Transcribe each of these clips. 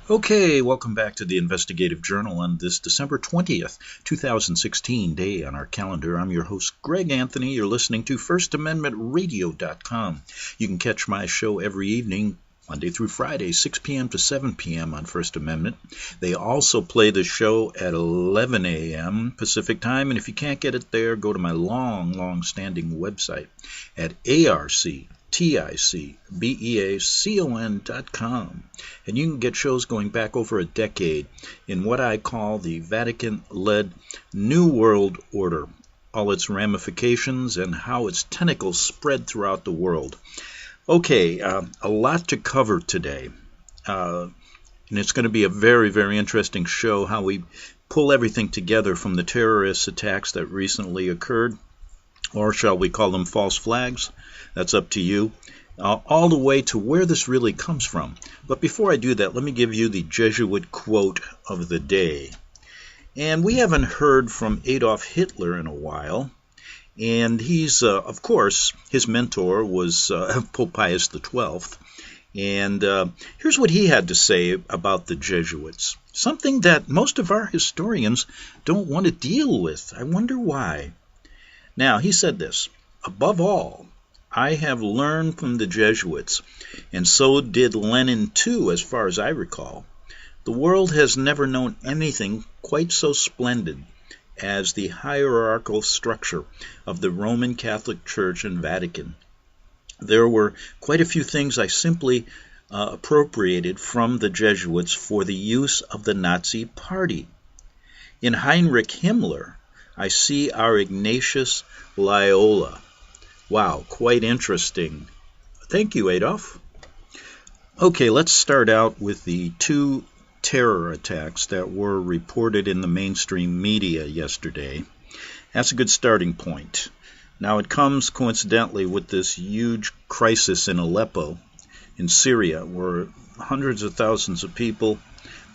Okay, welcome back to the Investigative Journal on this December 20th, 2016 day on our calendar. I'm your host, Greg Anthony. You're listening to FirstAmendmentRadio.com. You can catch my show every evening, Monday through Friday, 6 p.m. to 7 p.m. on First Amendment. They also play the show at 11 a.m. Pacific Time, and if you can't get it there, go to my long-standing website at arcticbeacon.com, and you can get shows going back over a decade in what I call the Vatican-led New World Order, all its ramifications and how its tentacles spread throughout the world. Okay, a lot to cover today, and it's going to be a very, very interesting show, how we pull everything together from the terrorist attacks that recently occurred, or shall we call them false flags? That's up to you. All the way to where this really comes from. But before I do that, let me give you the Jesuit quote of the day. And we haven't heard from Adolf Hitler in a while. And he's, of course, his mentor was Pope Pius XII. And here's what he had to say about the Jesuits. Something that most of our historians don't want to deal with. I wonder why. Now, he said this: above all, I have learned from the Jesuits, and so did Lenin too, as far as I recall. The world has never known anything quite so splendid as the hierarchical structure of the Roman Catholic Church and Vatican. There were quite a few things I simply appropriated from the Jesuits for the use of the Nazi Party. In Heinrich Himmler, I see our Ignatius Loyola. Wow, quite interesting. Thank you, Adolf. Okay, let's start out with the two terror attacks that were reported in the mainstream media yesterday. That's a good starting point. Now, it comes coincidentally with this huge crisis in Aleppo, in Syria, where hundreds of thousands of people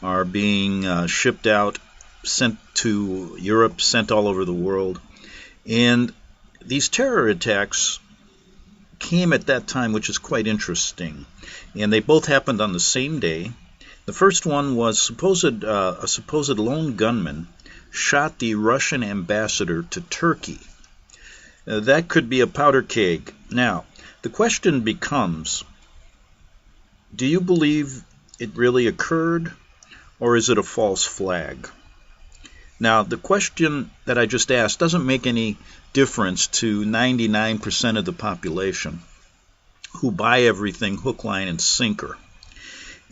are being shipped out, sent to Europe, sent all over the world. And these terror attacks came at that time, which is quite interesting. And they both happened on the same day. The first one was a supposed lone gunman shot the Russian ambassador to Turkey. That could be a powder keg. Now, the question becomes, do you believe it really occurred, or is it a false flag? Now, the question that I just asked doesn't make any difference to 99% of the population who buy everything hook, line, and sinker.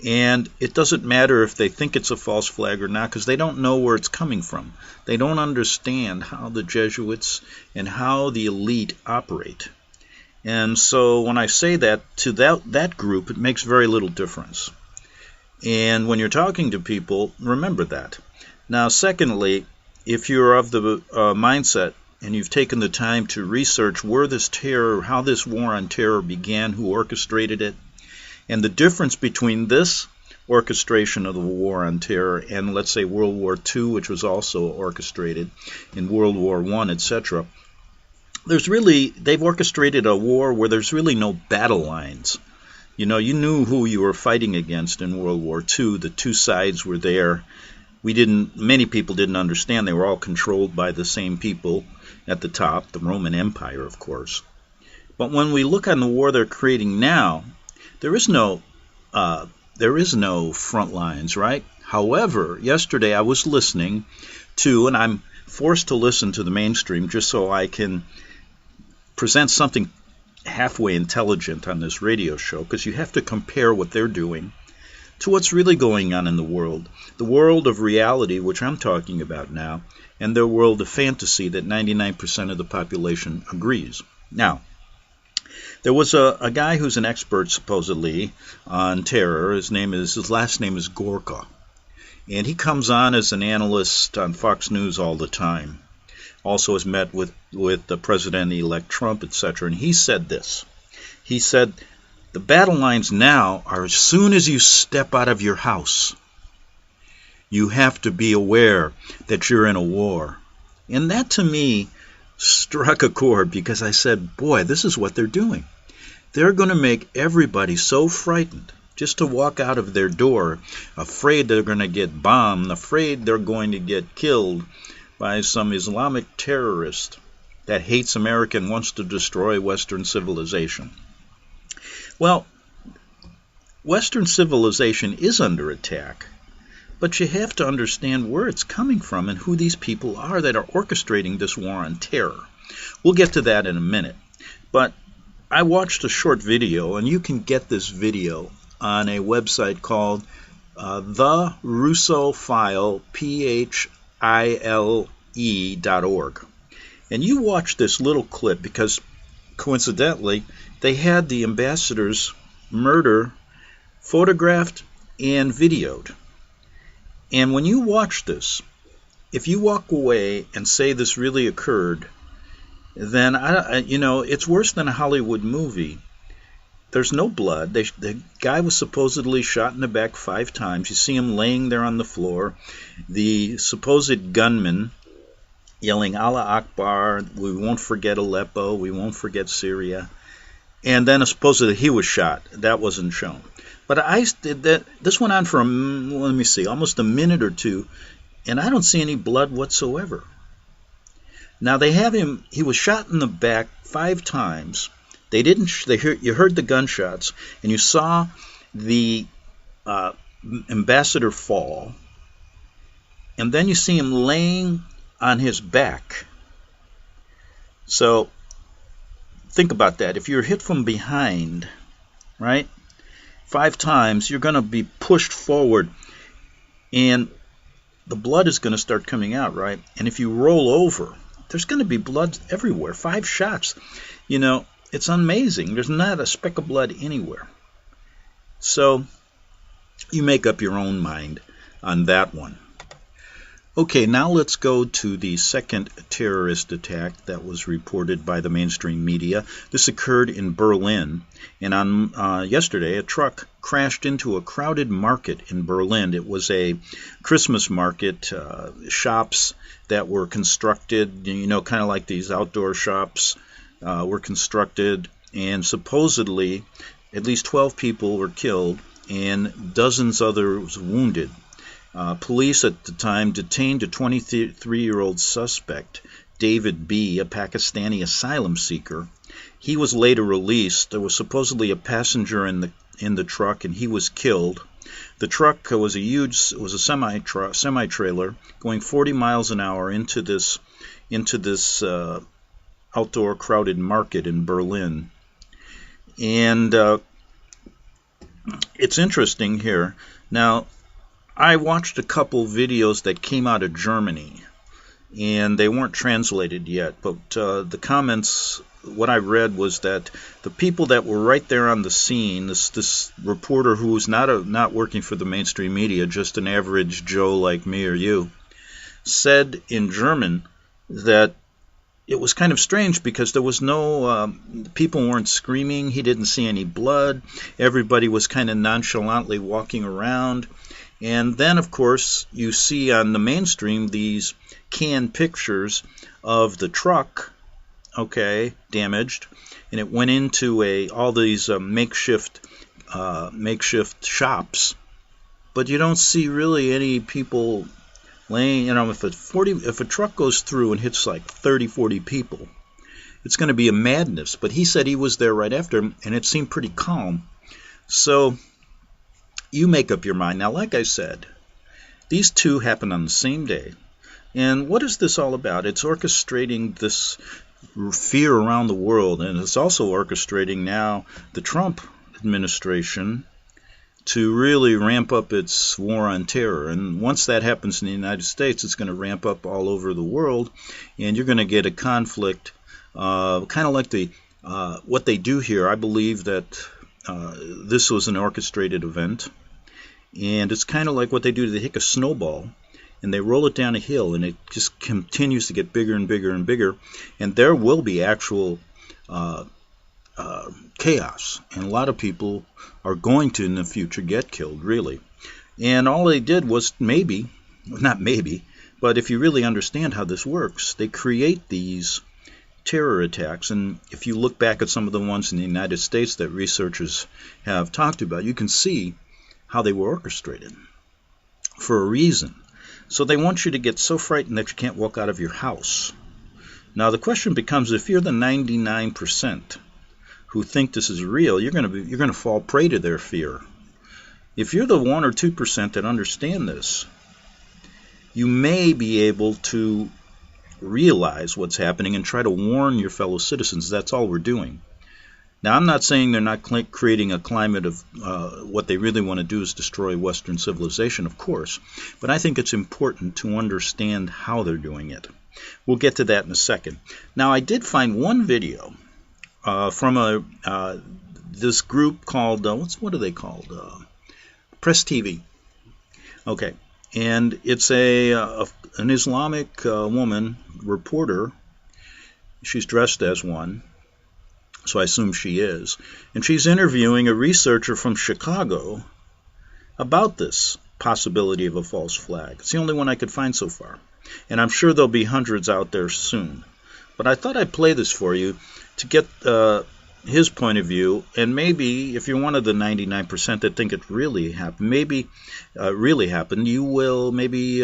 And it doesn't matter if they think it's a false flag or not, because they don't know where it's coming from. They don't understand how the Jesuits and how the elite operate. And so when I say that to that group, it makes very little difference. And when you're talking to people, remember that. Now, secondly, if you're of the mindset and you've taken the time to research where this terror, how this war on terror began, who orchestrated it, and the difference between this orchestration of the war on terror and, let's say, World War II, which was also orchestrated, in World War I, etc., they've orchestrated a war where there's really no battle lines. You know, you knew who you were fighting against in World War II. The two sides were there. Many people didn't understand. They were all controlled by the same people at the top, the Roman Empire, of course. But when we look on the war they're creating now, there is no front lines, right? However, yesterday I was listening to, and I'm forced to listen to the mainstream just so I can present something halfway intelligent on this radio show, because you have to compare what they're doing to what's really going on in the world of reality, which I'm talking about now, and the world of fantasy that 99% of the population agrees. Now, there was a guy who's an expert, supposedly, on terror. His last name is Gorka, and he comes on as an analyst on Fox News all the time. Also has met with the President-elect Trump, etc., and he said this. He said, the battle lines now are as soon as you step out of your house, you have to be aware that you're in a war. And that, to me, struck a chord, because I said, boy, this is what they're doing. They're going to make everybody so frightened just to walk out of their door, afraid they're going to get bombed, afraid they're going to get killed by some Islamic terrorist that hates America and wants to destroy Western civilization. Well, Western civilization is under attack, but you have to understand where it's coming from and who these people are that are orchestrating this war on terror. We'll get to that in a minute. But I watched a short video, and you can get this video on a website called The Russofile, PHILE.org. And you watch this little clip because, coincidentally, they had the ambassador's murder photographed and videoed. And when you watch this, if you walk away and say this really occurred, then it's worse than a Hollywood movie. There's no blood. The guy was supposedly shot in the back 5 times. You see him laying there on the floor. The supposed gunman yelling, Allah Akbar, we won't forget Aleppo, we won't forget Syria. And then supposedly he was shot. That wasn't shown. But this went on for, almost a minute or two, and I don't see any blood whatsoever. Now they have him, he was shot in the back 5 times. You heard the gunshots, and you saw the ambassador fall, and then you see him laying on his back. So think about that. If you're hit from behind, right, 5 times, you're going to be pushed forward, and the blood is going to start coming out, right? And if you roll over, there's going to be blood everywhere. 5 shots. It's amazing. There's not a speck of blood anywhere. So you make up your own mind on that one. Okay, now let's go to the second terrorist attack that was reported by the mainstream media. This occurred in Berlin, and on yesterday, a truck crashed into a crowded market in Berlin. It was a Christmas market, shops that were constructed, kind of like these outdoor shops were constructed, and supposedly at least 12 people were killed and dozens others wounded. Police at the time detained a 23-year-old suspect, David B., a Pakistani asylum seeker. He was later released. There was supposedly a passenger in the truck, and he was killed. The truck was a semi-trailer going 40 miles an hour into this outdoor crowded market in Berlin. And it's interesting here. Now, I watched a couple videos that came out of Germany, and they weren't translated yet, but the comments, what I read was that the people that were right there on the scene, this reporter who was not working for the mainstream media, just an average Joe like me or you, said in German that it was kind of strange because there was no, people weren't screaming, he didn't see any blood, everybody was kind of nonchalantly walking around. And then, of course, you see on the mainstream these canned pictures of the truck, damaged, and it went into all these makeshift shops. But you don't see really any people laying, if a truck goes through and hits like 30, 40 people, it's going to be a madness. But he said he was there right after, and it seemed pretty calm. So you make up your mind. Now, like I said, these two happened on the same day. And what is this all about? It's orchestrating this fear around the world, and it's also orchestrating now the Trump administration to really ramp up its war on terror. And once that happens in the United States, it's going to ramp up all over the world, and you're going to get a conflict, kind of like what they do here. I believe that this was an orchestrated event, and it's kind of like what they do. They take a snowball and they roll it down a hill, and it just continues to get bigger and bigger and bigger, and there will be actual chaos, and a lot of people are going to in the future get killed, really. And all they did was not maybe, but if you really understand how this works, they create these terror attacks, and if you look back at some of the ones in the United States that researchers have talked about, you can see how they were orchestrated for a reason. So they want you to get so frightened that you can't walk out of your house. Now the question becomes, if you're the 99% who think this is real, you're going to fall prey to their fear. If you're the 1 or 2% that understand this, you may be able to realize what's happening and try to warn your fellow citizens. That's all we're doing. Now, I'm not saying they're not creating a climate of what they really want to do is destroy Western civilization, of course, but I think it's important to understand how they're doing it. We'll get to that in a second. Now, I did find one video from this group called, what are they called? Press TV. Okay. And it's an Islamic woman, reporter. She's dressed as one, so I assume she is. And she's interviewing a researcher from Chicago about this possibility of a false flag. It's the only one I could find so far. And I'm sure there'll be hundreds out there soon. But I thought I'd play this for you to get his point of view, and maybe if you're one of the 99% that think it really happened, you will maybe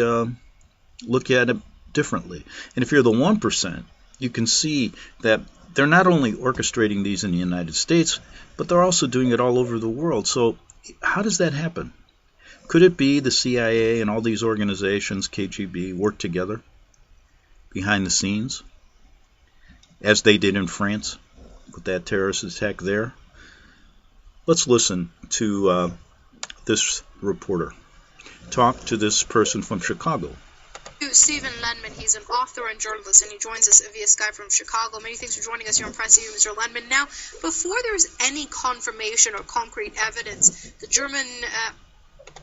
look at it differently. And if you're the 1%, you can see that they're not only orchestrating these in the United States, but they're also doing it all over the world. So how does that happen? Could it be the CIA and all these organizations, KGB, work together behind the scenes, as they did in France with that terrorist attack there? Let's listen to this reporter talk to this person from Chicago. Stephen Lenman, he's an author and journalist, and he joins us via Skype from Chicago. Many thanks for joining us here on Press TV, Mr. Lenman. Now, before there's any confirmation or concrete evidence, the German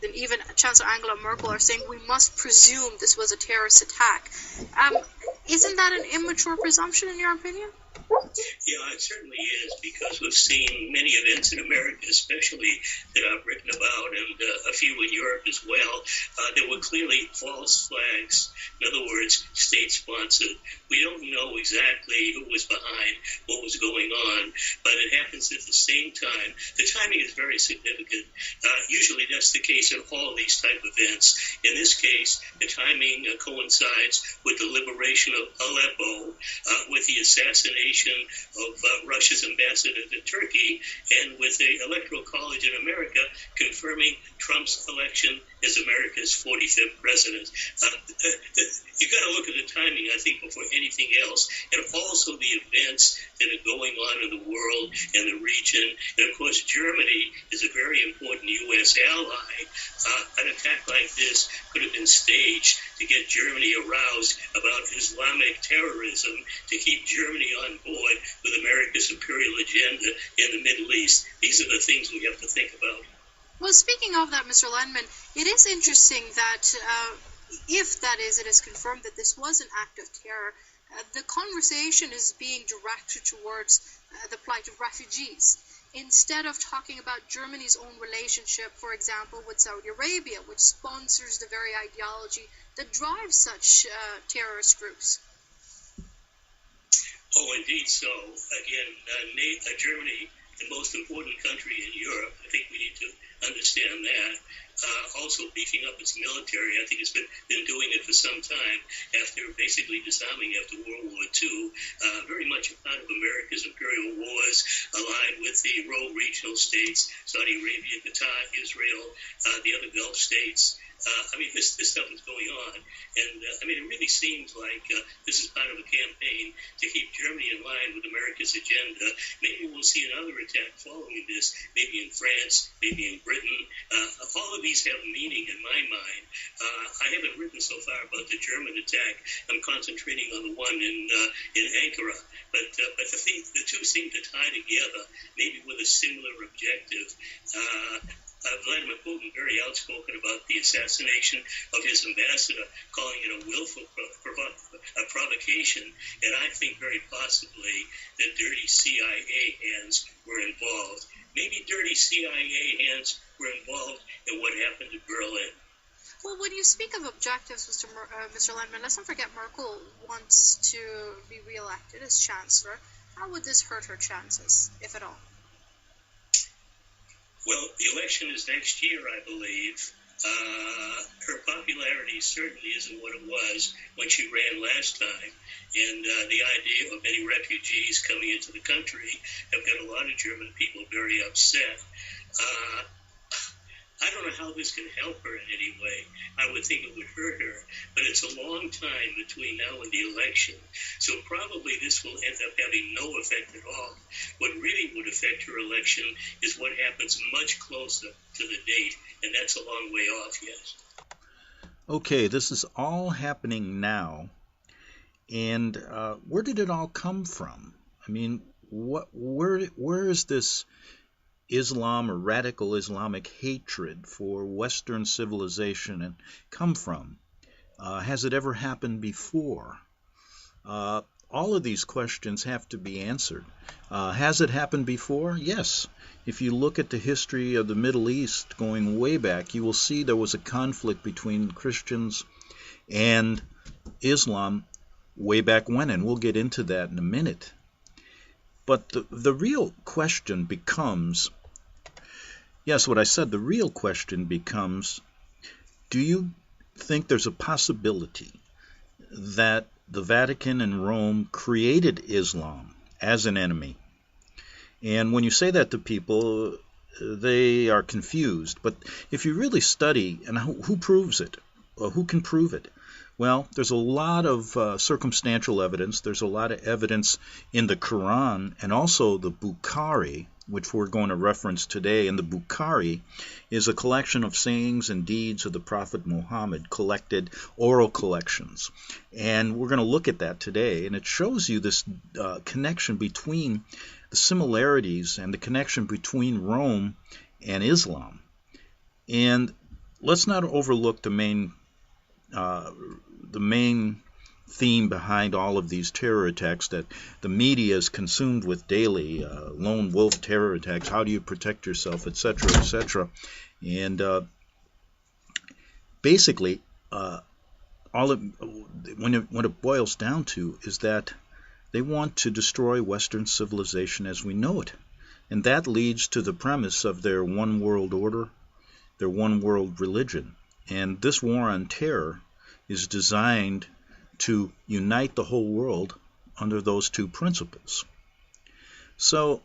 and even Chancellor Angela Merkel are saying we must presume this was a terrorist attack. Isn't that an immature presumption in your opinion? Yeah, it certainly is, because we've seen many events in America, especially that I've written about, and a few in Europe as well, that were clearly false flags. In other words, state-sponsored. We don't know exactly who was behind what was going on, but it happens at the same time. The timing is very significant. Usually that's the case in all these type of events. In this case, the timing coincides with the liberation of Aleppo, with the assassination of Russia's ambassador to Turkey, and with the Electoral College in America confirming Trump's election as America's 45th president. You've got to look at the timing, I think, before anything else, and also the events that are going on in the world and the region. And, of course, Germany is a very important U.S. ally. An attack like this could have been staged to get Germany aroused about Islamic terrorism, to keep Germany on board with America's imperial agenda in the Middle East. These are the things we have to think about. Well, speaking of that, Mr. Lenman, it is interesting that if that is, it is confirmed that this was an act of terror, the conversation is being directed towards the plight of refugees, instead of talking about Germany's own relationship, for example, with Saudi Arabia, which sponsors the very ideology that drives such terrorist groups. Oh, indeed so. Again, Germany, the most important country in Europe, I think we need to understand that. Also beefing up its military. I think it's been doing it for some time after basically disarming after World War II. Very much a part of America's imperial wars, aligned with the rogue regional states, Saudi Arabia, Qatar, Israel, the other Gulf states. This stuff is going on. And, it really seems like this is part of a campaign to keep Germany in line with America's agenda. Maybe we'll see another attack following this, maybe in France, maybe in Britain. All of these have meaning in my mind. I haven't written so far about the German attack. I'm concentrating on the one in Ankara. But the two seem to tie together, maybe with a similar objective. Vladimir Putin very outspoken about the assassination of his ambassador, calling it a willful provocation, and I think very possibly that dirty CIA hands were involved. Maybe dirty CIA hands were involved in what happened to Berlin. Well, when you speak of objectives, Mr. Lendman, let's not forget Merkel wants to be re-elected as Chancellor. How would this hurt her chances, if at all? Well, the election is next year, I believe. Her popularity certainly isn't what it was when she ran last time. And the idea of many refugees coming into the country have got a lot of German people very upset. I don't know how this can help her in any way. I would think it would hurt her, but it's a long time between now and the election, so probably this will end up having no effect at all. What really would affect her election is what happens much closer to the date, and that's a long way off yet. Okay, this is all happening now, and where did it all come from? I mean, where is this Islam or radical Islamic hatred for Western civilization and come from? Has it ever happened before? All of these questions have to be answered. Has it happened before? Yes. If you look at the history of the Middle East going way back, you will see there was a conflict between Christians and Islam way back when, and we'll get into that in a minute. But the real question becomes, yes, what I said, the real question becomes, do you think there's a possibility that the Vatican and Rome created Islam as an enemy? And when you say that to people, they are confused. But if you really study, and who proves it? Who can prove it? Well, there's a lot of circumstantial evidence. There's a lot of evidence in the Quran and also the Bukhari, which we're going to reference today. And the Bukhari is a collection of sayings and deeds of the Prophet Muhammad, collected oral collections. And we're going to look at that today. And it shows you this connection between the similarities and the connection between Rome and Islam. And let's not overlook the main theme behind all of these terror attacks that the media is consumed with daily, lone wolf terror attacks, how do you protect yourself, etc., etc. And basically, when it boils down to is that they want to destroy Western civilization as we know it. And that leads to the premise of their one world order, their one world religion. And this war on terror is designed to unite the whole world under those two principles. So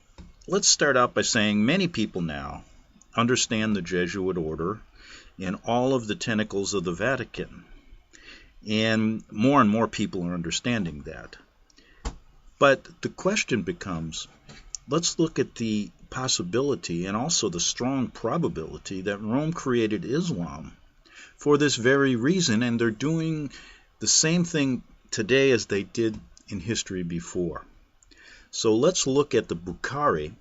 let's start out by saying many people now understand the Jesuit order and all of the tentacles of the Vatican. And more people are understanding that. But the question becomes, let's look at the possibility and also the strong probability that Rome created Islam for this very reason, and they're doing the same thing today as they did in history before. So let's look at the Bukhari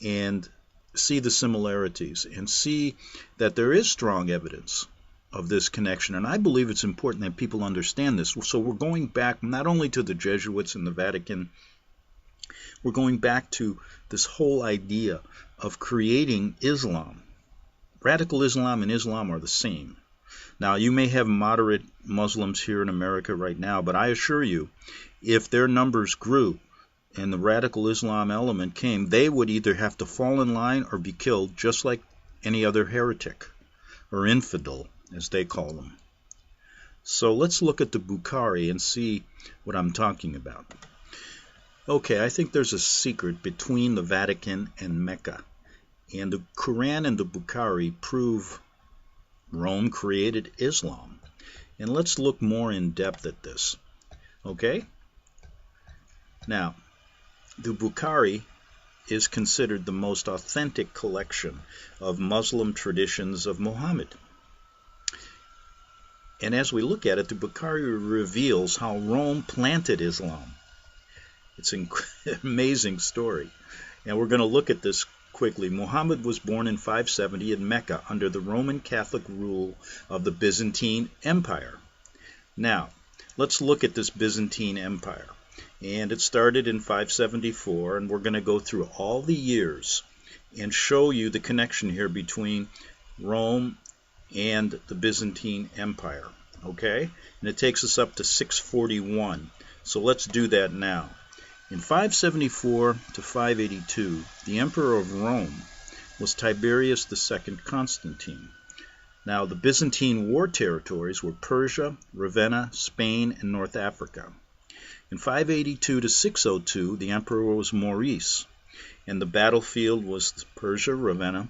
and see the similarities and see that there is strong evidence of this connection. And I believe it's important that people understand this. So we're going back not only to the Jesuits and the Vatican, we're going back to this whole idea of creating Islam. Radical Islam and Islam are the same. Now, you may have moderate Muslims here in America right now, but I assure you, if their numbers grew and the radical Islam element came, they would either have to fall in line or be killed just like any other heretic or infidel, as they call them. So let's look at the Bukhari and see what I'm talking about. Okay, I think there's a secret between the Vatican and Mecca. And the Quran and the Bukhari prove Rome created Islam. And let's look more in depth at this. Okay? Now, the Bukhari is considered the most authentic collection of Muslim traditions of Muhammad. And as we look at it, the Bukhari reveals how Rome planted Islam. It's an amazing story. And we're going to look at this quickly. Muhammad was born in 570 in Mecca under the Roman Catholic rule of the Byzantine Empire. Now, let's look at this Byzantine Empire. And it started in 574, and we're going to go through all the years and show you the connection here between Rome and the Byzantine Empire. Okay? And it takes us up to 641. So let's do that now. In 574 to 582, the Emperor of Rome was Tiberius II Constantine. Now, the Byzantine war territories were Persia, Ravenna, Spain, and North Africa. In 582 to 602, the emperor was Maurice, and the battlefield was Persia, Ravenna,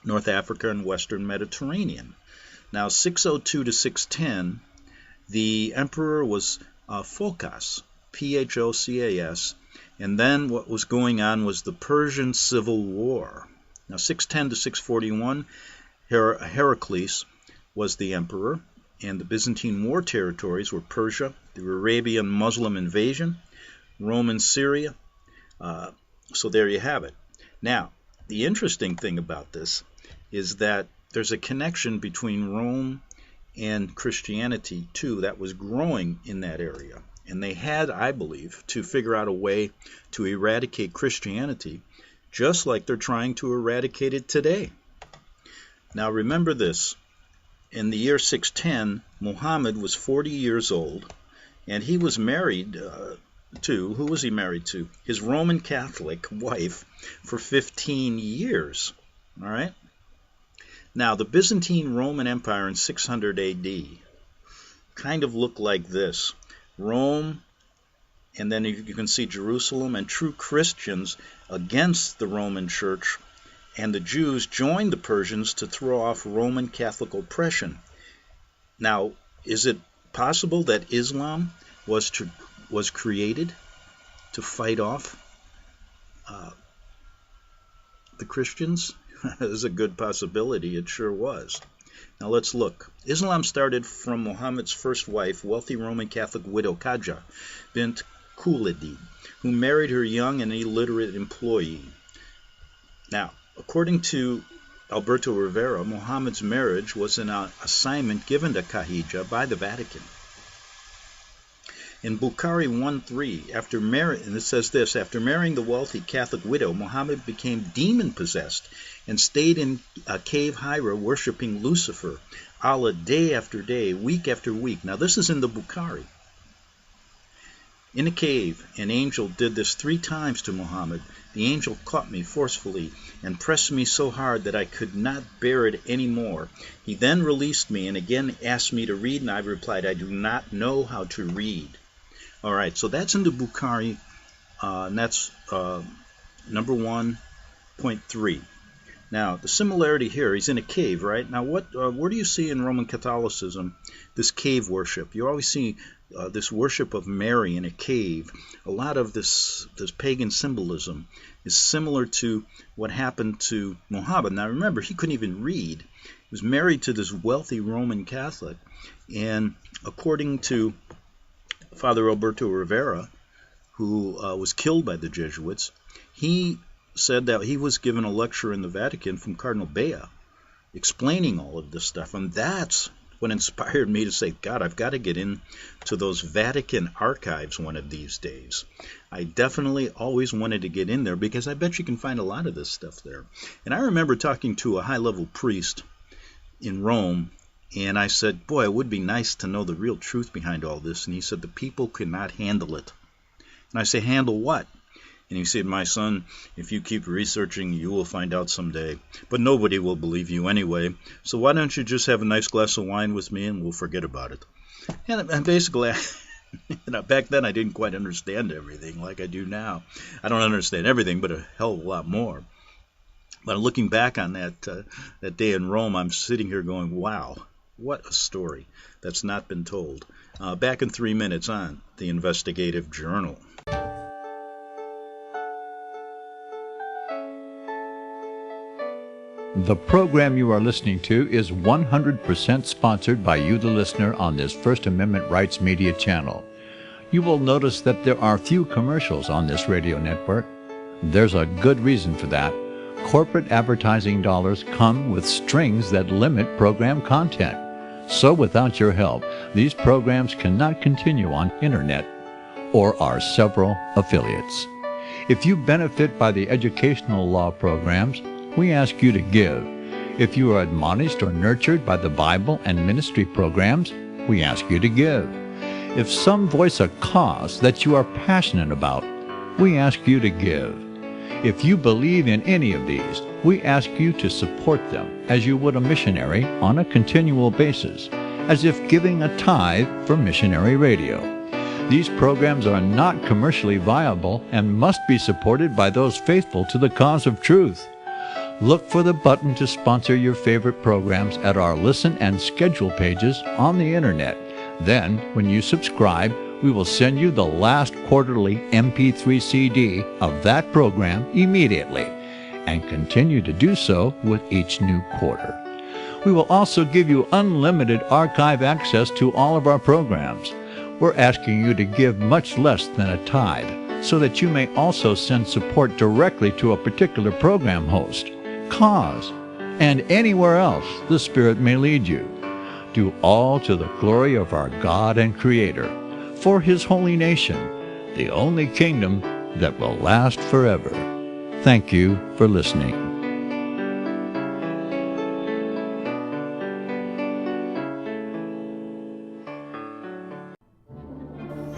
North Africa, and Western Mediterranean. Now, 602 to 610, the emperor was Phocas, Phocas, and then what was going on was the Persian Civil War. Now, 610 to 641, Heraclius was the emperor, and the Byzantine war territories were Persia, the Arabian Muslim invasion, Rome and Syria. So there you have it. Now, the interesting thing about this is that there's a connection between Rome and Christianity, too, that was growing in that area. And they had, I believe, to figure out a way to eradicate Christianity, just like they're trying to eradicate it today. Now, remember this. In the year 610, Muhammad was 40 years old, and he was married to, who was he married to? His Roman Catholic wife for 15 years. All right? Now, the Byzantine Roman Empire in 600 AD kind of looked like this. Rome, and then you can see Jerusalem, and true Christians against the Roman Church, and the Jews joined the Persians to throw off Roman Catholic oppression. Now, is it possible that Islam was created to fight off the Christians? That is a good possibility. It sure was. Now let's look. Islam started from Muhammad's first wife, wealthy Roman Catholic widow Khaja bint Khuwaylid, who married her young and illiterate employee. Now, according to Alberto Rivera, Muhammad's marriage was an assignment given to Khadija by the Vatican. In Bukhari 1:3, and it says this, after marrying the wealthy Catholic widow, Muhammad became demon-possessed and stayed in a cave Hira worshiping Lucifer, Allah, day after day, week after week. Now this is in the Bukhari. In a cave, an angel did this 3 times to Muhammad. The angel caught me forcefully and pressed me so hard that I could not bear it any more. He then released me and again asked me to read, and I replied, I do not know how to read. All right, so that's in the Bukhari, and that's number 1.3. Now, the similarity here, he's in a cave, right? Now, where do you see in Roman Catholicism this cave worship? You always see this worship of Mary in a cave. A lot of this pagan symbolism is similar to what happened to Muhammad. Now, remember, he couldn't even read. He was married to this wealthy Roman Catholic, and according to Father Alberto Rivera, who was killed by the Jesuits, he said that he was given a lecture in the Vatican from Cardinal Bea explaining all of this stuff, and that's what inspired me to say, God, I've got to get into those Vatican archives one of these days. I definitely always wanted to get in there because I bet you can find a lot of this stuff there. And I remember talking to a high-level priest in Rome, and I said, boy, it would be nice to know the real truth behind all this. And he said, the people cannot handle it. And I say, handle what? And he said, my son, if you keep researching, you will find out someday. But nobody will believe you anyway. So why don't you just have a nice glass of wine with me and we'll forget about it. And basically, back then I didn't quite understand everything like I do now. I don't understand everything, but a hell of a lot more. But looking back on that day in Rome, I'm sitting here going, wow, what a story that's not been told. Back in 3 minutes on the Investigative Journal. The program you are listening to is 100% sponsored by you, the listener, on this First Amendment Rights Media channel. You will notice that there are few commercials on this radio network. There's a good reason for that. Corporate advertising dollars come with strings that limit program content. So without your help, these programs cannot continue on internet or our several affiliates. If you benefit by the educational law programs, we ask you to give. If you are admonished or nurtured by the Bible and ministry programs, we ask you to give. If some voice a cause that you are passionate about, we ask you to give. If you believe in any of these, we ask you to support them as you would a missionary on a continual basis, as if giving a tithe for missionary radio. These programs are not commercially viable and must be supported by those faithful to the cause of truth. Look for the button to sponsor your favorite programs at our listen and schedule pages on the internet. Then, when you subscribe, we will send you the last quarterly MP3 CD of that program immediately, and continue to do so with each new quarter. We will also give you unlimited archive access to all of our programs. We're asking you to give much less than a tithe, so that you may also send support directly to a particular program host, cause, and anywhere else the Spirit may lead you. Do all to the glory of our God and Creator, for His holy nation, the only kingdom that will last forever. Thank you for listening.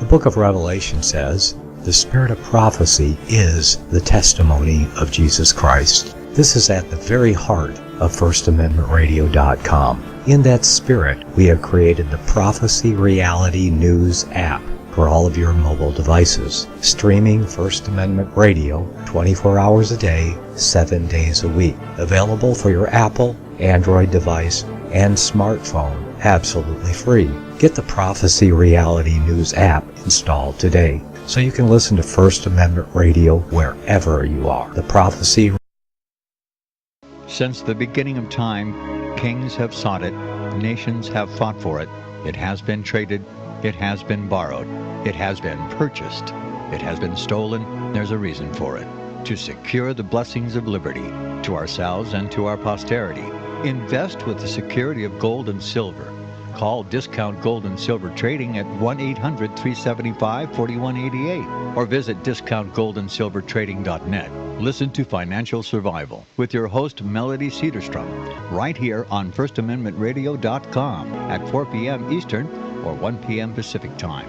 The book of Revelation says, "The spirit of prophecy is the testimony of Jesus Christ." This is at the very heart of FirstAmendmentRadio.com. In that spirit, we have created the Prophecy Reality News app for all of your mobile devices, streaming First Amendment Radio 24 hours a day, 7 days a week. Available for your Apple, Android device, and smartphone, absolutely free. Get the Prophecy Reality News app installed today, so you can listen to First Amendment Radio wherever you are. The Prophecy. Since the beginning of time, kings have sought it, nations have fought for it. It has been traded, it has been borrowed, it has been purchased, it has been stolen. There's a reason for it. To secure the blessings of liberty to ourselves and to our posterity, invest with the security of gold and silver. Call Discount Gold and Silver Trading at 1-800-375-4188 or visit discountgoldandsilvertrading.net. Listen to Financial Survival with your host Melody Cedarstrom right here on FirstAmendmentRadio.com at 4 p.m. Eastern or 1 p.m. Pacific Time.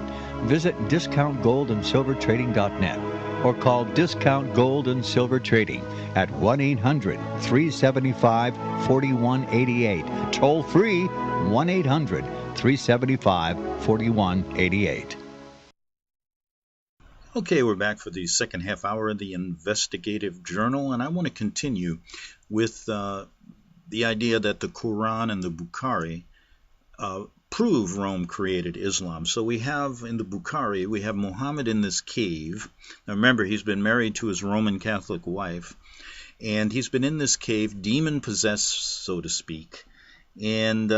Visit discountgoldandsilvertrading.net or call Discount Gold and Silver Trading at 1-800-375-4188. Toll free 1-800-375-4188. Okay, we're back for the second half hour of the Investigative Journal, and I want to continue with the idea that the Quran and the Bukhari prove Rome created Islam. So we have in the Bukhari, we have Muhammad in this cave. Now remember, he's been married to his Roman Catholic wife, and he's been in this cave, demon-possessed, so to speak, and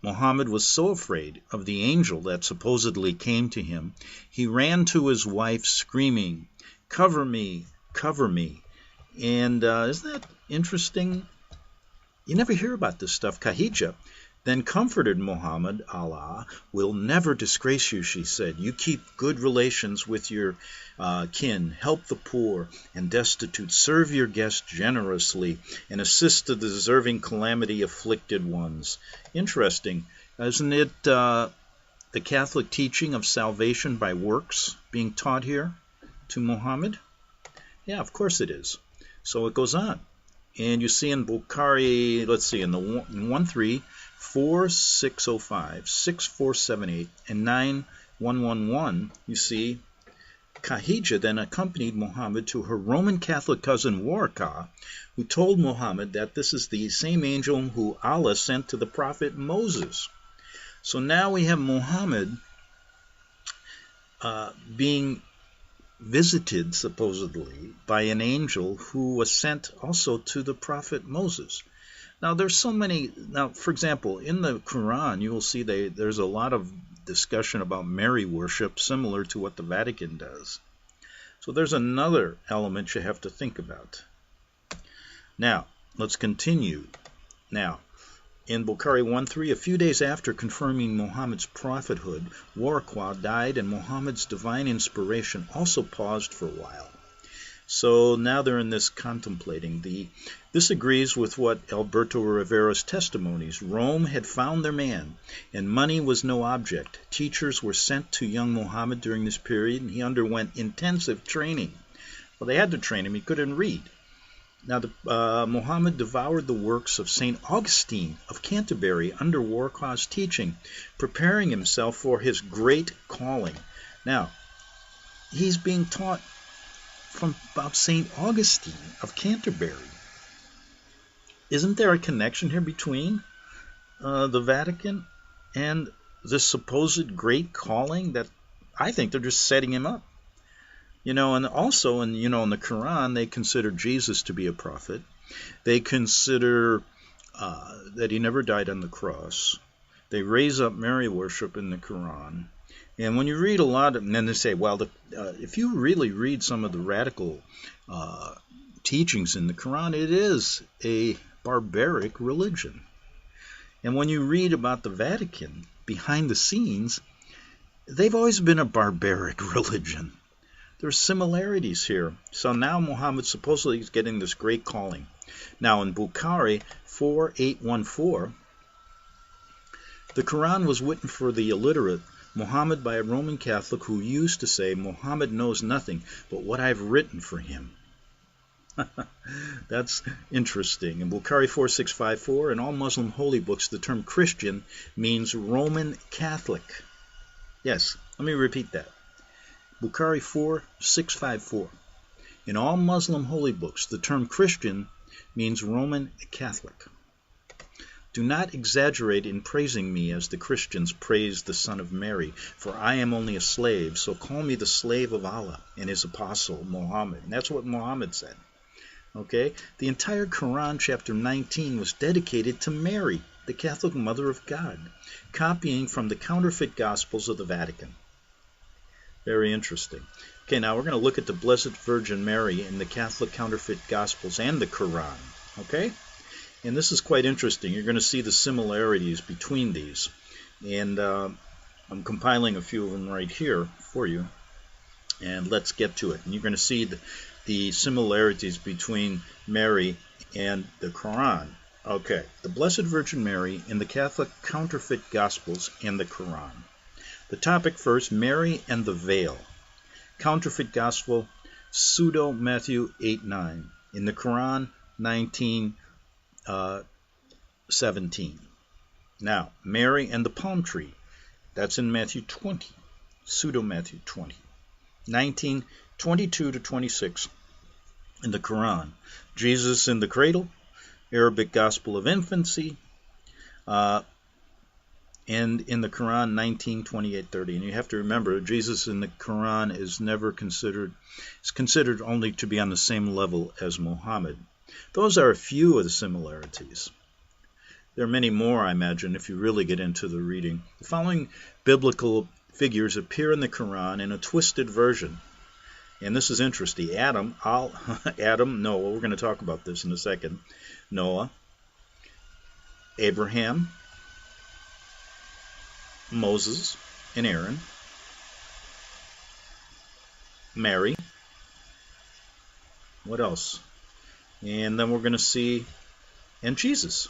Muhammad was so afraid of the angel that supposedly came to him, he ran to his wife screaming, "Cover me, cover me." And isn't that interesting? You never hear about this stuff. Khadijah then comforted Muhammad. "Allah will never disgrace you," she said. "You keep good relations with your kin, help the poor and destitute, serve your guests generously, and assist the deserving calamity-afflicted ones." Interesting. Isn't it the Catholic teaching of salvation by works being taught here to Muhammad? Yeah, of course it is. So it goes on. And you see in Bukhari, let's see, in the 134605, 6478, and 9111, you see, Khadijah then accompanied Muhammad to her Roman Catholic cousin Warqa, who told Muhammad that this is the same angel who Allah sent to the prophet Moses. So now we have Muhammad being visited, supposedly, by an angel who was sent also to the prophet Moses. Now, there's so many. Now, for example, in the Quran, you will see there's a lot of discussion about Mary worship, similar to what the Vatican does. So there's another element you have to think about. Now, let's continue. Now, in Bukhari 1:3, a few days after confirming Muhammad's prophethood, Warqa died, and Muhammad's divine inspiration also paused for a while. So now they're in this contemplating. This agrees with what Alberto Rivera's testimonies. Rome had found their man, and money was no object. Teachers were sent to young Muhammad during this period, and he underwent intensive training. Well, they had to train him. He couldn't read. Now, Muhammad devoured the works of St. Augustine of Canterbury under Warcaw's teaching, preparing himself for his great calling. Now, he's being taught about St. Augustine of Canterbury. Isn't there a connection here between the Vatican and this supposed great calling that I think they're just setting him up? And also in the Quran, they consider Jesus to be a prophet. They consider that he never died on the cross. They raise up Mary worship in the Quran. And when you read a lot of, and then they say, well, if you really read some of the radical teachings in the Quran, it is a barbaric religion. And when you read about the Vatican behind the scenes, they've always been a barbaric religion. There's similarities here. So now Muhammad supposedly is getting this great calling. Now in Bukhari 4814, the Quran was written for the illiterate Muhammad by a Roman Catholic who used to say, Muhammad knows nothing but what I've written for him. That's interesting. In Bukhari 4654, in all Muslim holy books, the term Christian means Roman Catholic. Yes, let me repeat that. Bukhari 4654. In all Muslim holy books, the term Christian means Roman Catholic. Do not exaggerate in praising me as the Christians praise the Son of Mary, for I am only a slave, so call me the slave of Allah and his apostle, Muhammad. And that's what Muhammad said. Okay? The entire Quran, chapter 19, was dedicated to Mary, the Catholic Mother of God, copying from the counterfeit Gospels of the Vatican. Very interesting. Okay, now we're going to look at the Blessed Virgin Mary in the Catholic counterfeit Gospels and the Quran. Okay? And this is quite interesting. You're going to see the similarities between these. And I'm compiling a few of them right here for you. And let's get to it. And you're going to see the similarities between Mary and the Quran. Okay, the Blessed Virgin Mary in the Catholic counterfeit Gospels and the Quran. The topic first, Mary and the Veil. Counterfeit Gospel, pseudo Matthew 8:9. In the Quran, 19:17. Now, Mary and the palm tree. That's in Matthew 20. Pseudo Matthew 20. 19:22 to 26. In the Quran, Jesus in the cradle. Arabic Gospel of Infancy. And in the Quran, 19:28-30. And you have to remember, Jesus in the Quran is never considered, it's considered only to be on the same level as Muhammad. Those are a few of the similarities. There are many more, I imagine, if you really get into the reading. The following biblical figures appear in the Quran in a twisted version. And this is interesting. Adam, Noah, we're going to talk about this in a second. Noah, Abraham, Moses and Aaron, Mary, what else? And then we're going to see, and Jesus.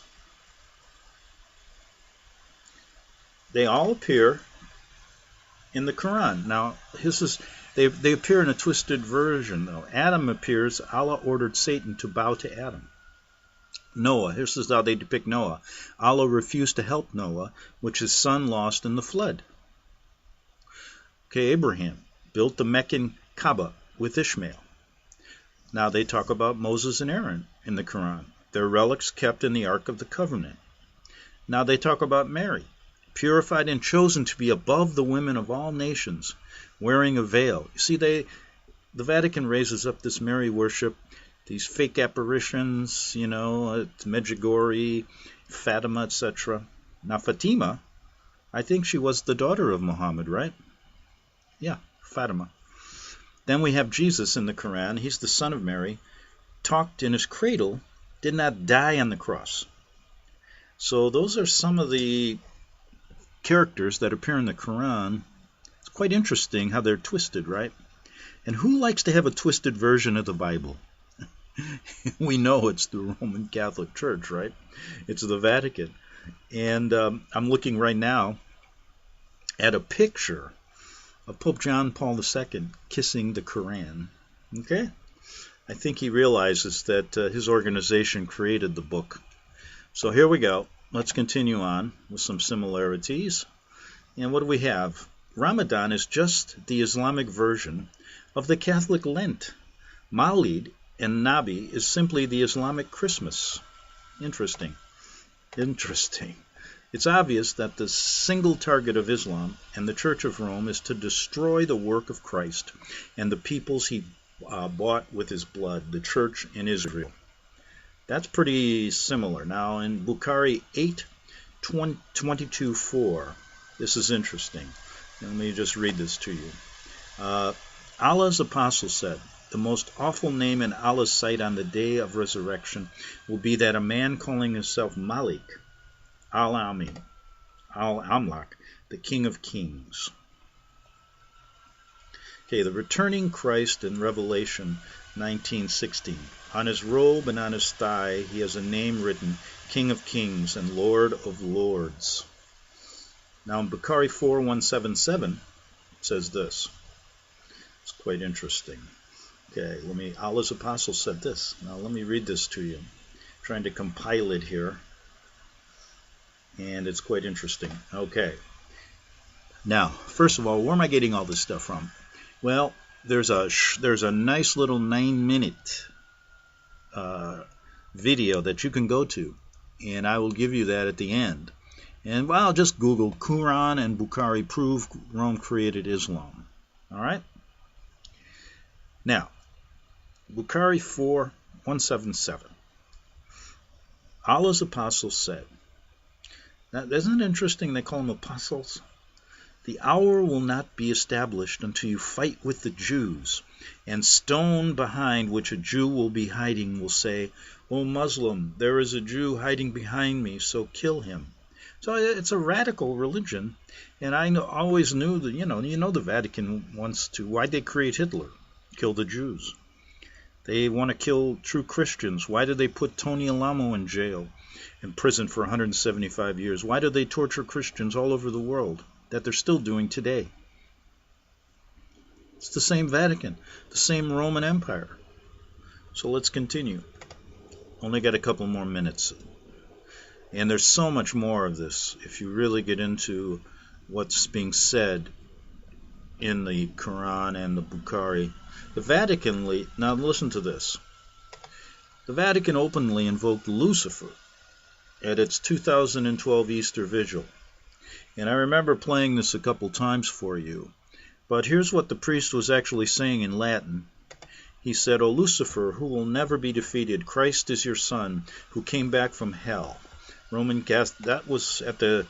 They all appear in the Quran. Now, they appear in a twisted version, though. Adam appears, Allah ordered Satan to bow to Adam. Noah, this is how they depict Noah. Allah refused to help Noah, which his son lost in the flood. Okay, Abraham built the Meccan Kaaba with Ishmael. Now they talk about Moses and Aaron in the Quran. Their relics kept in the Ark of the Covenant. Now they talk about Mary, purified and chosen to be above the women of all nations, wearing a veil. You see, the Vatican raises up this Mary worship, these fake apparitions, Medjugorje, Fatima, etc. Now Fatima, I think she was the daughter of Muhammad, right? Yeah, Fatima. Then we have Jesus in the Quran. He's the son of Mary, talked in his cradle, did not die on the cross. So those are some of the characters that appear in the Quran. It's quite interesting how they're twisted, right? And who likes to have a twisted version of the Bible? We know it's the Roman Catholic Church, right? It's the Vatican. And I'm looking right now at a picture of Pope John Paul II kissing the Quran. Okay? I think he realizes that his organization created the book. So here we go. Let's continue on with some similarities. And what do we have? Ramadan is just the Islamic version of the Catholic Lent. Mawlid and Nabi is simply the Islamic Christmas. Interesting. It's obvious that the single target of Islam and the Church of Rome is to destroy the work of Christ and the peoples he bought with his blood, the Church in Israel. That's pretty similar. Now in Bukhari 8:22-4, this is interesting. Let me just read this to you. Allah's apostle said, "The most awful name in Allah's sight on the day of resurrection will be that a man calling himself Malik, Al-Amin, Al-Amlak, the King of Kings." Okay, the returning Christ in Revelation 19:16. On his robe and on his thigh he has a name written, King of Kings and Lord of Lords. Now in Bukhari 4:177 it says this. It's quite interesting. Okay, Allah's apostle said this. Now let me read this to you. I'm trying to compile it here. And it's quite interesting. Okay. Now, first of all, where am I getting all this stuff from? Well, there's a nice little 9-minute video that you can go to, and I will give you that at the end. And well, I'll just Google Quran and Bukhari prove Rome created Islam. All right? Now, Bukhari 4:177. Allah's apostle said, now, isn't it interesting they call them apostles? The hour will not be established until you fight with the Jews, and stone behind which a Jew will be hiding will say, O Muslim, there is a Jew hiding behind me, so kill him. So it's a radical religion, and I always knew that, you know the Vatican wants to, why'd they create Hitler? Kill the Jews. They want to kill true Christians. Why did they put Tony Alamo in jail, in prison for 175 years? Why did they torture Christians all over the world? That they're still doing today. It's the same Vatican, the same Roman Empire. So let's continue. Only got a couple more minutes. And there's so much more of this if you really get into what's being said in the Quran and the Bukhari. The Vatican, now listen to this. The Vatican openly invoked Lucifer at its 2012 Easter Vigil. And I remember playing this a couple times for you. But here's what the priest was actually saying in Latin. He said, O Lucifer, who will never be defeated, Christ is your son, who came back from hell. Roman Catholic, that was at the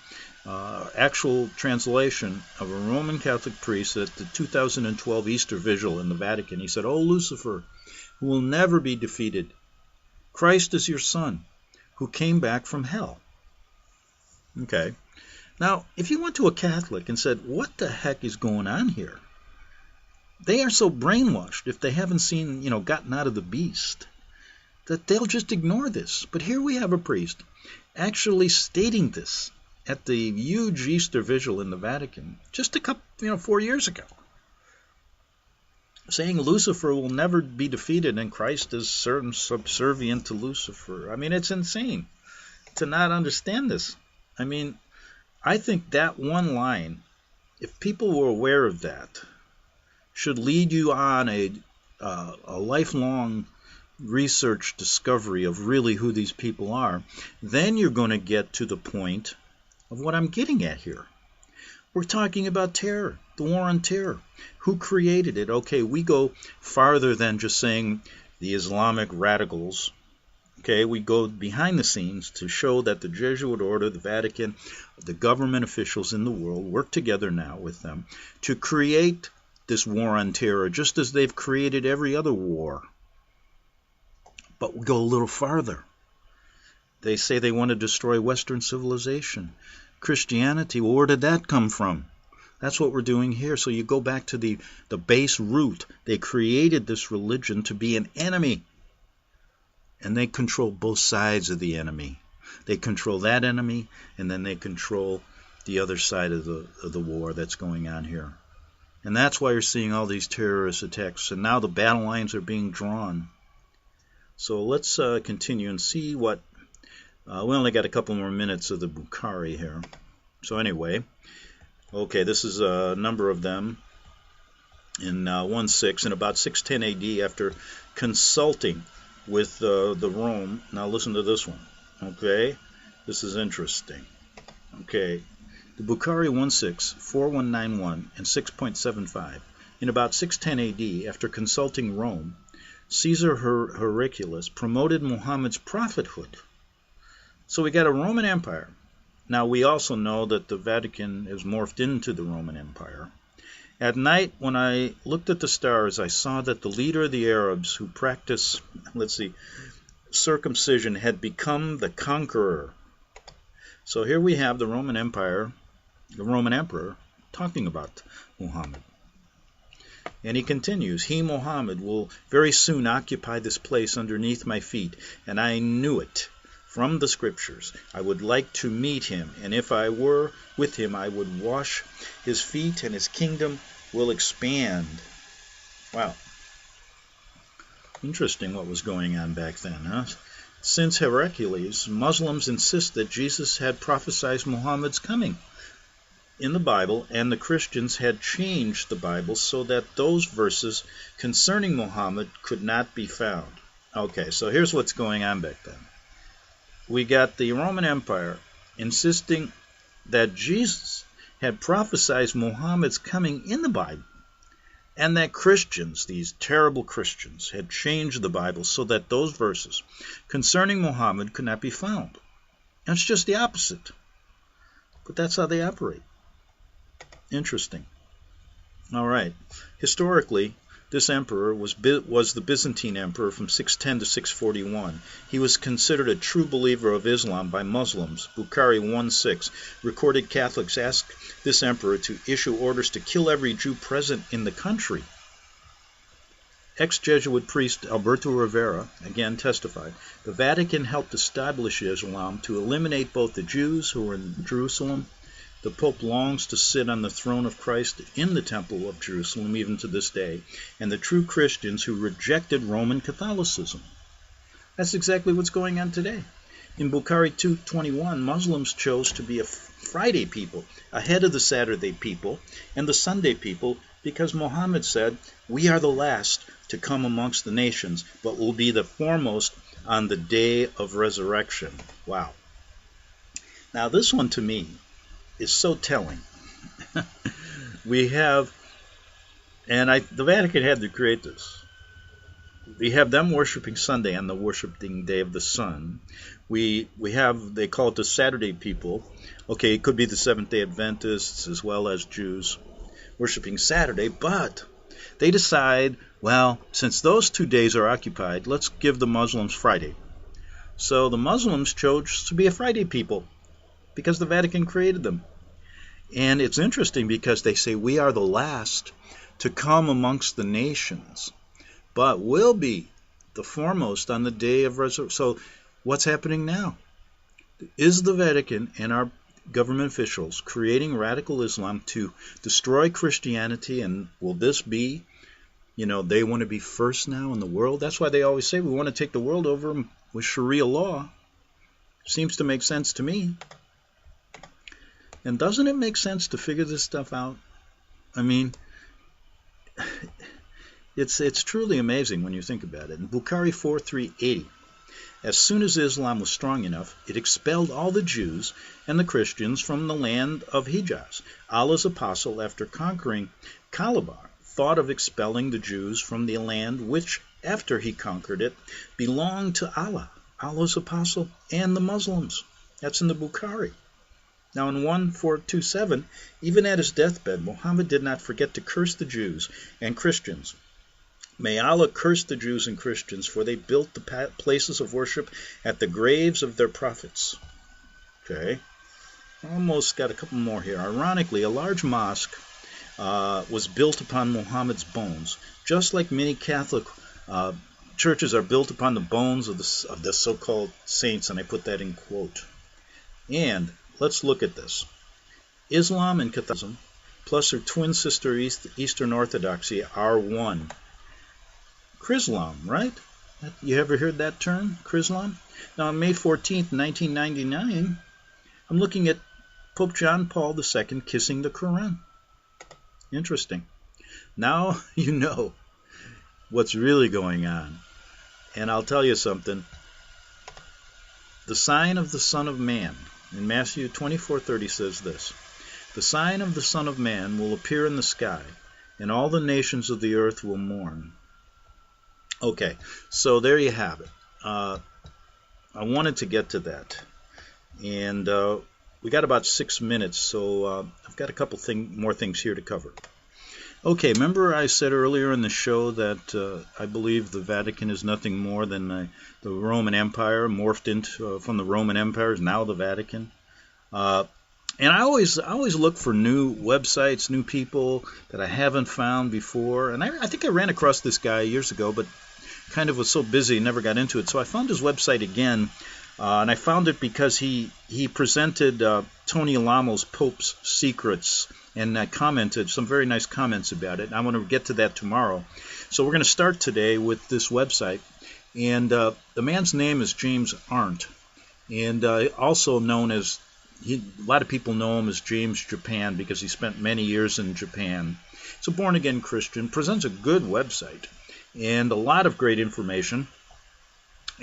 actual translation of a Roman Catholic priest at the 2012 Easter Vigil in the Vatican. He said, O Lucifer, who will never be defeated, Christ is your son, who came back from hell. Okay. Now, if you went to a Catholic and said, what the heck is going on here? They are so brainwashed if they haven't seen, gotten out of the beast, that they'll just ignore this. But here we have a priest actually stating this at the huge Easter Vigil in the Vatican just a couple, 4 years ago. Saying Lucifer will never be defeated and Christ is subservient to Lucifer. I mean, it's insane to not understand this. I mean, I think that one line, if people were aware of that, should lead you on a lifelong research discovery of really who these people are. Then you're going to get to the point of what I'm getting at here. We're talking about terror, the war on terror. Who created it? Okay, we go farther than just saying the Islamic radicals. Okay, we go behind the scenes to show that the Jesuit order, the Vatican, the government officials in the world work together now with them to create this war on terror, just as they've created every other war. But we go a little farther. They say they want to destroy Western civilization. Christianity, well, where did that come from? That's what we're doing here. So you go back to the base root. They created this religion to be an enemy. And they control both sides of the enemy. They control that enemy, and then they control the other side of the war that's going on here. And that's why you're seeing all these terrorist attacks. And now the battle lines are being drawn. So let's continue and see what... we only got a couple more minutes of the Bukhari here. So anyway, okay, this is a number of them in 1:6. In about 610 AD, after consulting with the Rome... Now listen to this one. Okay, this is interesting. Okay, the Bukhari 1:6, 4191, and 6.75. In about 610 AD, after consulting Rome, Caesar Hercules promoted Muhammad's prophethood. So we got a Roman Empire. Now we also know that the Vatican has morphed into the Roman Empire. At night, when I looked at the stars, I saw that the leader of the Arabs who practice, circumcision had become the conqueror. So here we have the Roman Empire, the Roman Emperor, talking about Muhammad. And he continues, he, Muhammad, will very soon occupy this place underneath my feet, and I knew it from the scriptures. I would like to meet him, and if I were with him, I would wash his feet, and his kingdom will expand. Wow. Interesting what was going on back then, huh? Since Hercules, Muslims insist that Jesus had prophesied Muhammad's coming in the Bible, and the Christians had changed the Bible so that those verses concerning Muhammad could not be found. Okay, so here's what's going on back then. We got the Roman Empire insisting that Jesus had prophesied Muhammad's coming in the Bible, and that Christians, these terrible Christians, had changed the Bible so that those verses concerning Muhammad could not be found. And it's just the opposite. But that's how they operate. Interesting. All right. Historically, this emperor was the Byzantine emperor from 610 to 641. He was considered a true believer of Islam by Muslims. Bukhari 1:6 recorded Catholics asked this emperor to issue orders to kill every Jew present in the country. Ex-Jesuit priest Alberto Rivera again testified, the Vatican helped establish Islam to eliminate both the Jews who were in Jerusalem. The Pope longs to sit on the throne of Christ in the Temple of Jerusalem even to this day, and the true Christians who rejected Roman Catholicism. That's exactly what's going on today. In Bukhari 2:21, Muslims chose to be a Friday people ahead of the Saturday people and the Sunday people because Muhammad said, we are the last to come amongst the nations, but will be the foremost on the day of resurrection. Wow. Now this one to me is so telling. We have, and the Vatican had to create this. We have them worshiping Sunday on the worshiping day of the sun. We have, they call it the Saturday people. Okay, it could be the Seventh-day Adventists as well as Jews worshiping Saturday, but they decide, well, since those 2 days are occupied, let's give the Muslims Friday. So the Muslims chose to be a Friday people because the Vatican created them. And it's interesting because they say we are the last to come amongst the nations, but will be the foremost on the day of resurrection. So what's happening now? Is the Vatican and our government officials creating radical Islam to destroy Christianity? And will this be, they want to be first now in the world? That's why they always say we want to take the world over with Sharia law. Seems to make sense to me. And doesn't it make sense to figure this stuff out? I mean, it's truly amazing when you think about it. In Bukhari 4:380, as soon as Islam was strong enough, it expelled all the Jews and the Christians from the land of Hijaz. Allah's apostle, after conquering Calabar, thought of expelling the Jews from the land which, after he conquered it, belonged to Allah, Allah's apostle, and the Muslims. That's in the Bukhari. Now in 1427, even at his deathbed, Muhammad did not forget to curse the Jews and Christians. May Allah curse the Jews and Christians, for they built the places of worship at the graves of their prophets. Okay, almost got a couple more here. Ironically, a large mosque was built upon Muhammad's bones, just like many Catholic churches are built upon the bones of the so-called saints, and I put that in quote. And let's look at this. Islam and Catholicism, plus their twin sister Eastern Orthodoxy, are one. Chrislam, right? You ever heard that term, Chrislam? Now, on May 14th, 1999, I'm looking at Pope John Paul II kissing the Quran. Interesting. Now you know what's really going on. And I'll tell you something. The sign of the Son of Man in Matthew 24:30 says this: "The sign of the Son of Man will appear in the sky, and all the nations of the earth will mourn." Okay, so there you have it. I wanted to get to that. And we got about 6 minutes, so I've got a couple more things here to cover. Okay, remember I said earlier in the show that I believe the Vatican is nothing more than the Roman Empire, morphed into from the Roman Empire is now the Vatican. And I always look for new websites, new people that I haven't found before. And I think I ran across this guy years ago, but kind of was so busy, never got into it. So I found his website again, and I found it because he presented Tony Alamo's Pope's Secrets, and commented some very nice comments about it. I want to get to that tomorrow. So we're going to start today with this website. And the man's name is James Arndt, and also known as, a lot of people know him as James Japan because he spent many years in Japan. He's a born-again Christian, presents a good website, and a lot of great information.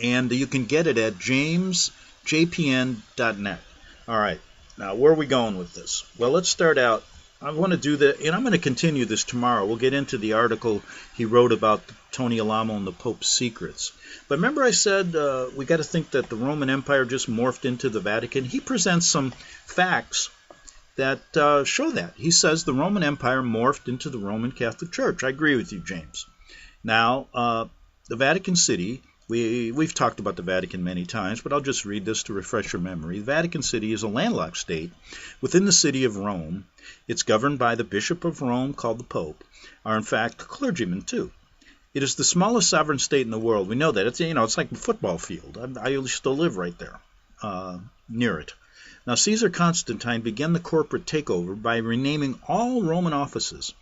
And you can get it at jamesjpn.net. All right, now where are we going with this? Well, let's start out. I want to do that, and I'm going to continue this tomorrow. We'll get into the article he wrote about Tony Alamo and the Pope's Secrets. But remember I said we got to think that the Roman Empire just morphed into the Vatican? He presents some facts that show that. He says the Roman Empire morphed into the Roman Catholic Church. I agree with you, James. Now, the Vatican City, we've talked about the Vatican many times, but I'll just read this to refresh your memory. The Vatican City is a landlocked state within the city of Rome. It's governed by the Bishop of Rome, called the Pope, are in fact clergymen too. It is the smallest sovereign state in the world. We know that. It's like a football field. I used to live right there, near it. Now, Caesar Constantine began the corporate takeover by renaming all Roman offices.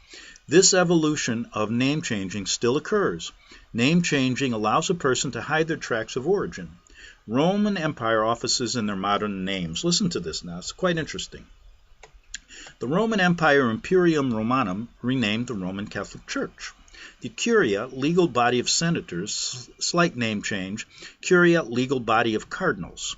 This evolution of name changing still occurs. Name changing allows a person to hide their tracks of origin. Roman Empire offices in their modern names. Listen to this now. It's quite interesting. The Roman Empire Imperium Romanum renamed the Roman Catholic Church. The Curia, legal body of senators, slight name change, Curia, legal body of cardinals.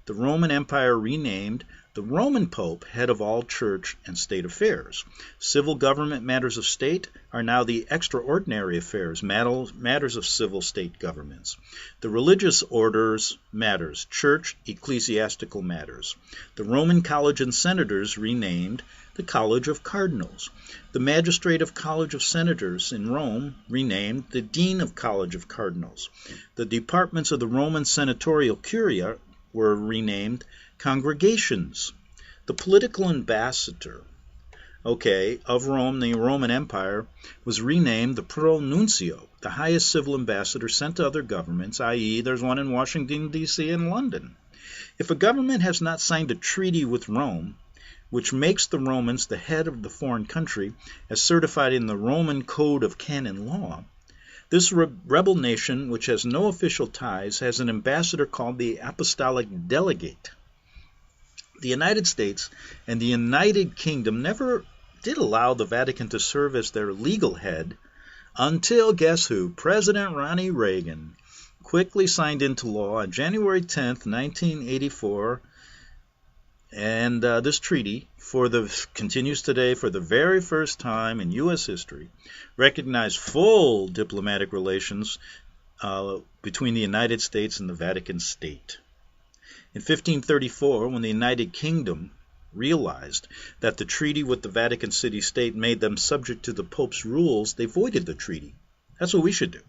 The Roman Empire renamed the Roman Pope, head of all church and state affairs. Civil government matters of state are now the extraordinary affairs, matters of civil state governments. The religious orders matters, church, ecclesiastical matters. The Roman College and Senators renamed the College of Cardinals. The Magistrative College of Senators in Rome renamed the Dean of College of Cardinals. The departments of the Roman Senatorial Curia were renamed congregations. The political ambassador, of Rome, the Roman Empire, was renamed the Pronuncio, the highest civil ambassador sent to other governments, i.e. there's one in Washington, D.C. and London. If a government has not signed a treaty with Rome, which makes the Romans the head of the foreign country, as certified in the Roman Code of Canon Law, this rebel nation, which has no official ties, has an ambassador called the Apostolic Delegate. The United States and the United Kingdom never did allow the Vatican to serve as their legal head until, guess who? President Ronnie Reagan quickly signed into law on January 10th, 1984, and this treaty continues today for the very first time in U.S. history, recognized full diplomatic relations between the United States and the Vatican State. In 1534, when the United Kingdom realized that the treaty with the Vatican City State made them subject to the Pope's rules, they voided the treaty. That's what we should do.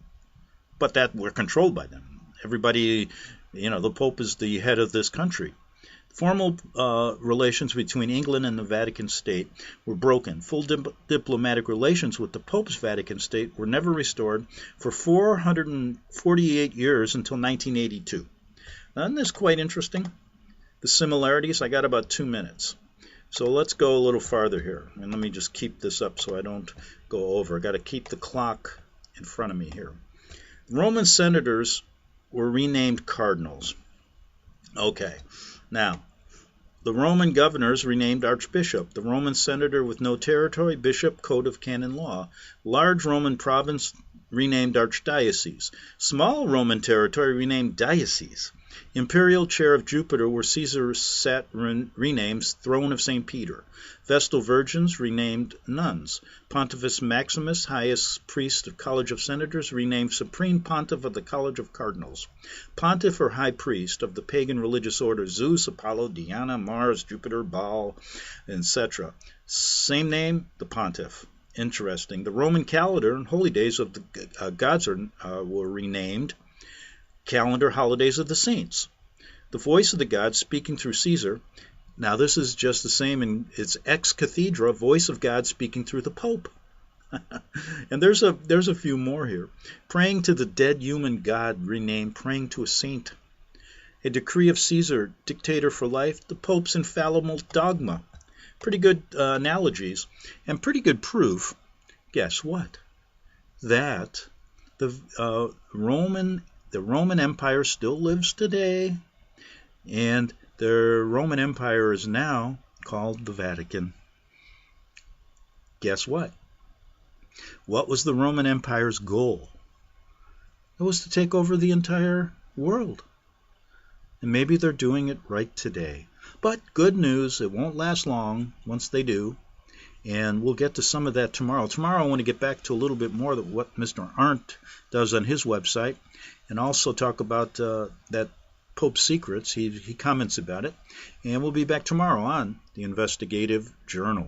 But that we're controlled by them. Everybody, the Pope is the head of this country. Formal relations between England and the Vatican State were broken. Full diplomatic relations with the Pope's Vatican State were never restored for 448 years until 1982. Now, isn't this quite interesting? The similarities? I got about 2 minutes. So let's go a little farther here. And let me just keep this up so I don't go over. I got to keep the clock in front of me here. Roman senators were renamed cardinals. Okay. Now, the Roman governors renamed archbishop. The Roman senator with no territory, bishop, code of canon law. Large Roman province renamed archdiocese. Small Roman territory renamed diocese. Imperial chair of Jupiter, where Caesar sat, renamed throne of St. Peter. Vestal virgins renamed nuns. Pontifex Maximus, highest priest of College of Senators, renamed supreme pontiff of the College of Cardinals. Pontiff or high priest of the pagan religious order Zeus, Apollo, Diana, Mars, Jupiter, Baal, etc. Same name, the pontiff. Interesting. The Roman calendar and holy days of the gods were renamed calendar holidays of the saints. The voice of the God speaking through Caesar. Now this is just the same, and it's ex cathedra, voice of God speaking through the Pope. And there's a few more here. Praying to the dead human God renamed praying to a saint. A decree of Caesar, dictator for life, the Pope's infallible dogma. Pretty good analogies and pretty good proof. Guess what? That the Roman Empire still lives today, and the Roman Empire is now called the Vatican. Guess what? What was the Roman Empire's goal? It was to take over the entire world. And maybe they're doing it right today. But good news, it won't last long once they do. And we'll get to some of that tomorrow. Tomorrow I want to get back to a little bit more of what Mr. Arndt does on his website, and also talk about that Pope's Secrets. He comments about it. And we'll be back tomorrow on the Investigative Journal.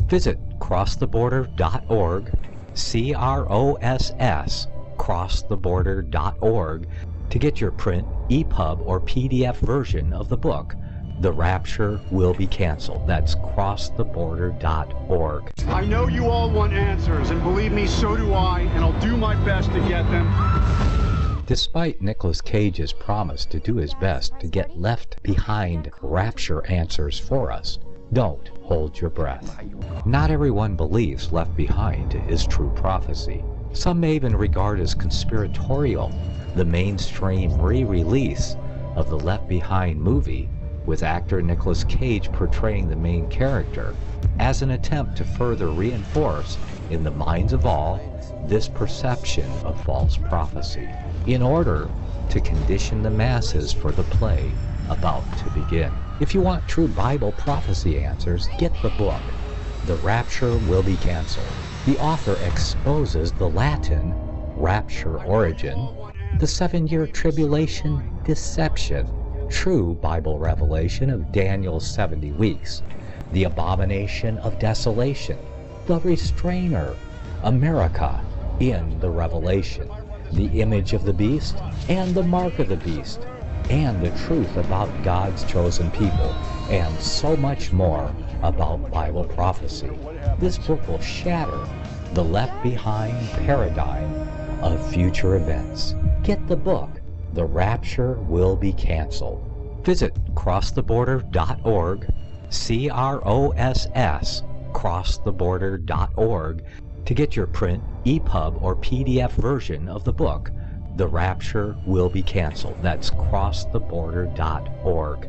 Visit crosstheborder.org, CROSS, crosstheborder.org, to get your print, EPUB, or PDF version of the book, The Rapture Will Be Canceled. That's crosstheborder.org. I know you all want answers, and believe me, so do I, and I'll do my best to get them. Despite Nicolas Cage's promise to do his best to get left behind rapture answers for us, don't hold your breath. Not everyone believes Left Behind is true prophecy. Some may even regard as conspiratorial the mainstream re-release of the Left Behind movie, with actor Nicolas Cage portraying the main character, as an attempt to further reinforce in the minds of all this perception of false prophecy, in order to condition the masses for the play about to begin. If you want true Bible prophecy answers, get the book, The Rapture Will Be Canceled. The author exposes the Latin rapture origin, the 7-year tribulation deception, true Bible revelation of Daniel's 70 weeks, the abomination of desolation, the restrainer, America in the Revelation, the image of the beast and the mark of the beast, and the truth about God's chosen people, and so much more about Bible prophecy. This book will shatter the Left Behind paradigm of future events. Get the book, The Rapture Will Be Canceled. Visit crosstheborder.org, CROSS, crosstheborder.org, to get your print, EPUB, or PDF version of the book, The Rapture Will Be Canceled. That's crosstheborder.org.